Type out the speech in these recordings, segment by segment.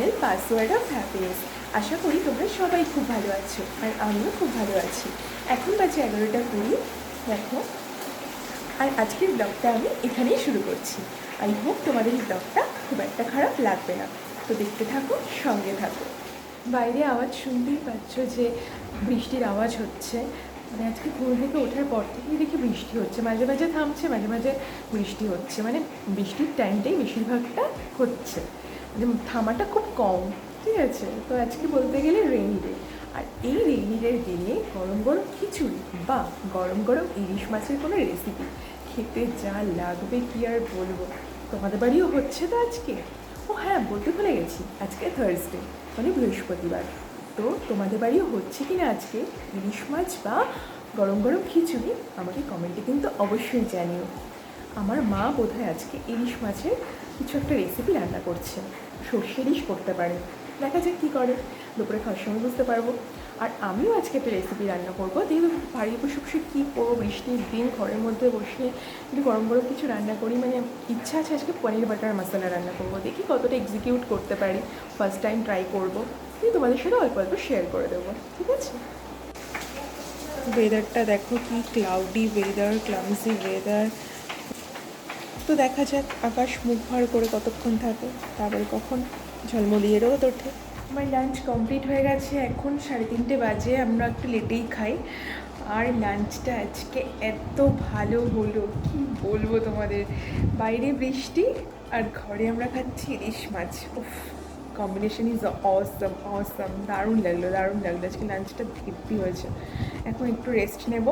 Channel password of happiness. আশা করি তোমরা সবাই খুব ভালো আছো, আর আমিও খুব ভালো আছি। এখন বাজে 11:20 দেখো। আর আজকের ব্লগটা আমি এখানেই শুরু করছি। আই হোপ তোমাদের এই ব্লগটা খুব একটা খারাপ লাগবে না। তো দেখতে থাকো, সঙ্গে থাকো। বাইরে আওয়াজ শুনতেই পাচ্ছ যে বৃষ্টির আওয়াজ হচ্ছে। মানে আজকে ঘুম থেকে ওঠার পর থেকেই দেখি বৃষ্টি হচ্ছে, মাঝে মাঝে থামছে, মাঝে মাঝে বৃষ্টি হচ্ছে। মানে বৃষ্টির টাইমটাই বেশিরভাগটা হচ্ছে, মানে থামাটা খুব কম। ঠিক আছে, তো আজকে বলতে গেলে রেইনি ডে। আর এই রেইনি ডের দিনে গরম গরম খিচুড়ি বা গরম গরম ইলিশ মাছের কোনো রেসিপি খেতে যা লাগবে কি আর বলবো। তোমাদের বাড়িও হচ্ছে তো আজকে? ও হ্যাঁ, বলতে ভুলে গেছি, আজকে থার্সডে মানে বৃহস্পতিবার। তো তোমাদের বাড়িও হচ্ছে কি না আজকে ইলিশ মাছ বা গরম গরম খিচুড়ি আমাকে কমেন্টে কিন্তু অবশ্যই জানিও। আমার মা বোধহয় আজকে ইলিশ মাছের কিছু একটা রেসিপি রান্না করছে, সর্ষে ইলিশ করতে পারে। দেখা যাক কী করে, দুপুরে খাওয়ার সময় বুঝতে পারবো। আর আমিও আজকে একটা রেসিপি রান্না করবো। যেহেতু বাড়ি বসে বসে কী করবো, বৃষ্টির দিন ঘরের মধ্যে বসে একটু গরম গরম কিছু রান্না করি। মানে ইচ্ছা আছে আজকে পনির বাটার মশলা রান্না করবো, দেখি কতটা এক্সিকিউট করতে পারি। ফার্স্ট টাইম ট্রাই করবো, তোমাদের সাথে অল্প অল্প শেয়ার করে দেবো, ঠিক আছে? ওয়েদারটা দেখো, কি ক্লাউডি ওয়েদার, ক্লামসি ওয়েদার। তো দেখা যাক আকাশ মুখ ভার করে কতক্ষণ থাকে, তারপরে কখন ঝলমলিয়ে রোদ ওঠে। আমার লাঞ্চ কমপ্লিট হয়ে গেছে, এখন 3:30 বাজে। আমরা একটু লেটেই খাই। আর লাঞ্চটা আজকে এত ভালো হলো, কি বলবো তোমাদের। বাইরে বৃষ্টি আর ঘরে আমরা খাচ্ছি ইলিশ মাছ। উফ, কম্বিনেশন ইজ অসম অসম। দারুণ লাগলো, দারুণ লাগলো। আজকে লাঞ্চটা তৃপ্তি হয়েছে। এখন একটু রেস্ট নেব,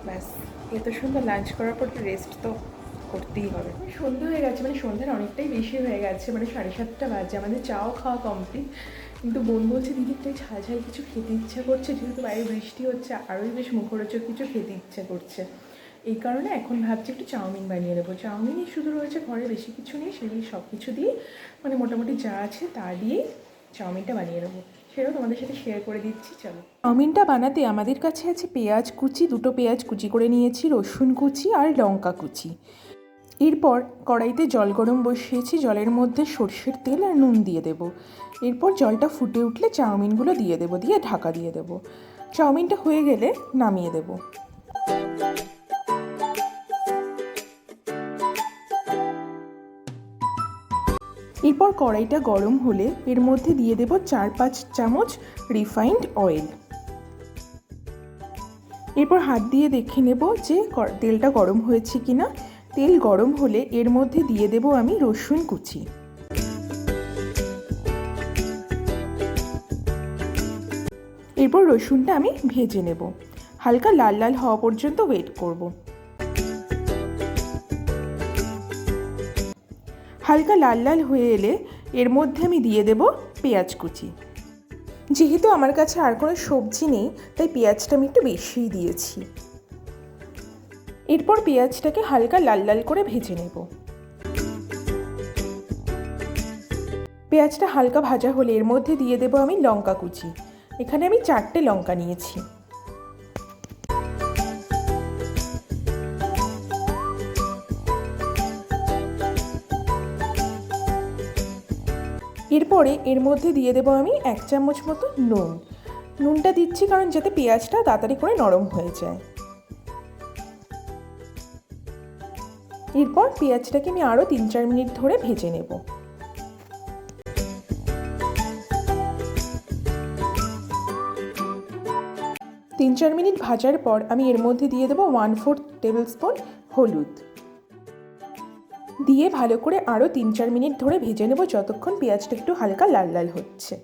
ব্যাস। এত সুন্দর লাঞ্চ করার পর রেস্ট তো করতেই হবে। সন্ধ্যা হয়ে গেছে, মানে সন্ধ্যার অনেকটাই বেশি হয়ে গেছে, মানে 7:30 বাজে। আমাদের চাও খাওয়া কমপ্লিট, কিন্তু বোন বলছে দিদি একটু ঝাল ঝাল কিছু খেতে ইচ্ছা করছে, যেহেতু বাইরে বৃষ্টি হচ্ছে আরোই বেশ মুখরোচক কিছু খেতে ইচ্ছা করছে। এই কারণে এখন ভাবছি একটু চাউমিন বানিয়ে দেবো। চাউমিনই শুধু রয়েছে ঘরে, বেশি কিছু নেই। সেই সব কিছু দিয়ে, মানে মোটামুটি যা আছে তা দিয়েই চাউমিনটা বানিয়ে দেবো। সেটাও তোমাদের সাথে শেয়ার করে দিচ্ছি, চলো। চাউমিনটা বানাতে আমাদের কাছে আছে পেঁয়াজ কুচি, 2টো পেঁয়াজ কুচি করে নিয়েছি, রসুন কুচি আর লঙ্কা কুচি। এরপর কড়াইতে জল গরম বসিয়েছি, জলের মধ্যে সর্ষের তেল আর নুন দিয়ে দেব। এরপর জলটা ফুটে উঠলে চাউমিনগুলো দিয়ে দেবো, দিয়ে ঢাকা দিয়ে দেবো। চাউমিনটা হয়ে গেলে নামিয়ে দেব। এরপর কড়াইটা গরম হলে এর মধ্যে দিয়ে দেব 4-5 চামচ রিফাইন্ড অয়েল। এরপর হাত দিয়ে দেখে নেব যে তেলটা গরম হয়েছে কিনা। তেল গরম হলে এর মধ্যে দিয়ে দেব আমি রসুন কুচি। এরপর রসুনটা আমি ভেজে নেব, হালকা লাল লাল হওয়া পর্যন্ত ওয়েট করব। হালকা লাল লাল হয়ে এলে এর মধ্যে আমি দিয়ে দেব পেঁয়াজ কুচি। যেহেতু আমার কাছে আর কোনো সবজি নেই, তাই পেঁয়াজটা আমি একটু বেশিই দিয়েছি। এরপর পেঁয়াজটাকে হালকা লাল লাল করে ভেজে নেব। পেঁয়াজটা হালকা ভাজা হলে এর মধ্যে দিয়ে দেব আমি লঙ্কা কুচি। এখানে আমি 4টে লঙ্কা নিয়েছি। এরপরে এর মধ্যে দিয়ে দেব আমি 1 চামচ মতো নুন। নুনটা দিচ্ছি কারণ যাতে পেঁয়াজটা তাড়াতাড়ি করে নরম হয়ে যায়। এরপর পেঁয়াজটাকে আমি আরও 3-4 মিনিট ধরে ভেজে নেব। তিন চার মিনিট ভাজার পর আমি এর মধ্যে দিয়ে দেবো 1/4 টেবিল স্পুন হলুদ। দিয়ে ভালো করে আরও 3-4 মিনিট ধরে ভেজে নেব, যতক্ষণ পেঁয়াজটা একটু হালকা লাল লাল হচ্ছে।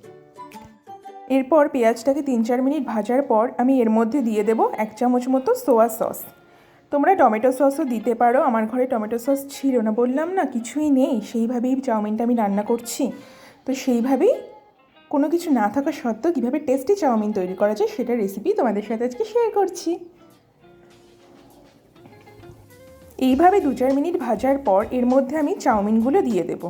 এরপর পেঁয়াজটাকে 3-4 মিনিট ভাজার পর আমি এর মধ্যে দিয়ে দেব 1 চামচ মতো সোয়া সস। তোমরা টমেটো সসও দিতে পারো, আমার ঘরে টমেটো সস ছিল না, বললাম না কিছুই নেই। সেইভাবেই চাউমিনটা আমি রান্না করছি, তো সেইভাবেই কোনো কিছু না থাকা সত্ত্বেও কীভাবে টেস্টি চাউমিন তৈরি করা যায় সেটার রেসিপি তোমাদের সাথে আজকে শেয়ার করছি। এইভাবে 2-4 মিনিট ভাজার পর এর মধ্যে আমি চাউমিনগুলো দিয়ে দেব।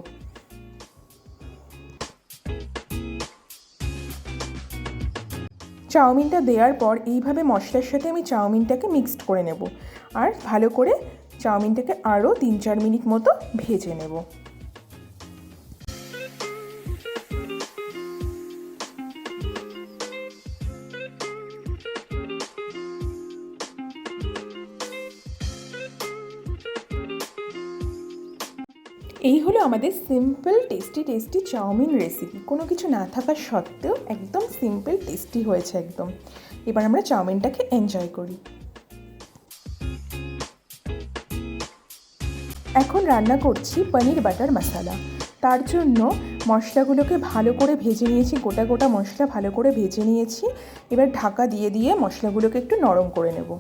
চাউমিনটা দেওয়ার পর এইভাবে মশলার সাথে আমি চাউমিনটাকে মিক্সড করে নেব, আর ভালো করে চাউমিনটাকে আরও 3-4 মিনিট মতো ভেজে নেব। এই হলো আমাদের সিম্পল টেস্টি চাউমিন রেসিপি। কোনো কিছু না থাকা সত্ত্বেও একদম সিম্পল টেস্টি হয়েছে একদম। এবার আমরা চাউমিনটাকে এনজয় করি। এখন রান্না করছি পনির বাটার মশলা। তার জন্য মশলাগুলোকে ভালো করে ভেজে নিয়েছি, গোটা গোটা মশলা ভালো করে ভেজে নিয়েছি। এবার ঢাকা দিয়ে দিয়ে মশলাগুলোকে একটু নরম করে নেব।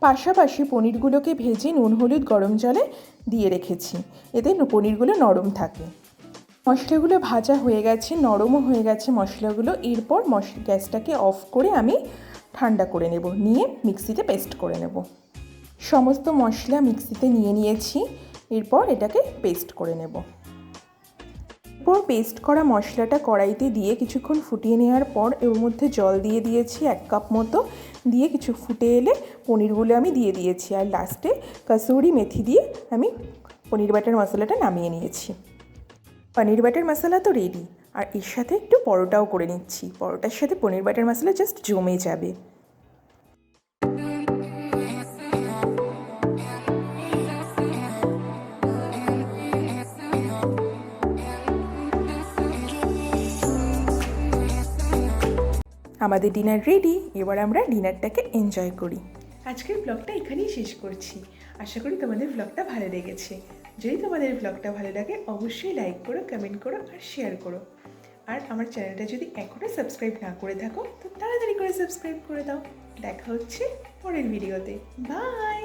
পাশাপাশি পনিরগুলোকে ভেজে নুন হলুদ গরম জলে দিয়ে রেখেছি, এতে পনিরগুলো নরম থাকে। মশলাগুলো ভাজা হয়ে গেছে, নরমও হয়ে গেছে মশলাগুলো। এরপর গ্যাসটাকে অফ করে আমি ঠান্ডা করে নেব, নিয়ে মিক্সিতে পেস্ট করে নেব। সমস্ত মশলা মিক্সিতে নিয়ে নিয়েছি, এরপর এটাকে পেস্ট করে নেব। এরপর পেস্ট করা মশলাটা কড়াইতে দিয়ে কিছুক্ষণ ফুটিয়ে নেওয়ার পর এর মধ্যে জল দিয়ে দিয়েছি 1 কাপ মতো, দিয়ে কিছু ফুটে এলে পনিরগুলো আমি দিয়ে দিয়েছি, আর লাস্টে কসুরি মেথি দিয়ে আমি পনির বাটার মশলাটা নামিয়ে নিয়েছি। পনির বাটার মশলা তো রেডি, আর এর সাথে একটু পরোটাও করে নিচ্ছি। পরোটার সাথে পনির বাটার মশলা জাস্ট জমে যাবে। আমাদের ডিনার রেডি, এবার আমরা ডিনারটাকে এনজয় করি। আজকের ব্লগটা এখানেই শেষ করছি। আশা করি তোমাদের ব্লগটা ভালো লেগেছে। যদি তোমাদের ব্লগটা ভালো লাগে অবশ্যই লাইক করো, কমেন্ট করো আর শেয়ার করো। আর আমার চ্যানেলটা যদি এখনও সাবস্ক্রাইব না করে থাকো তো তাড়াতাড়ি করে সাবস্ক্রাইব করে দাও। দেখা হচ্ছে পরের ভিডিওতে। বাই।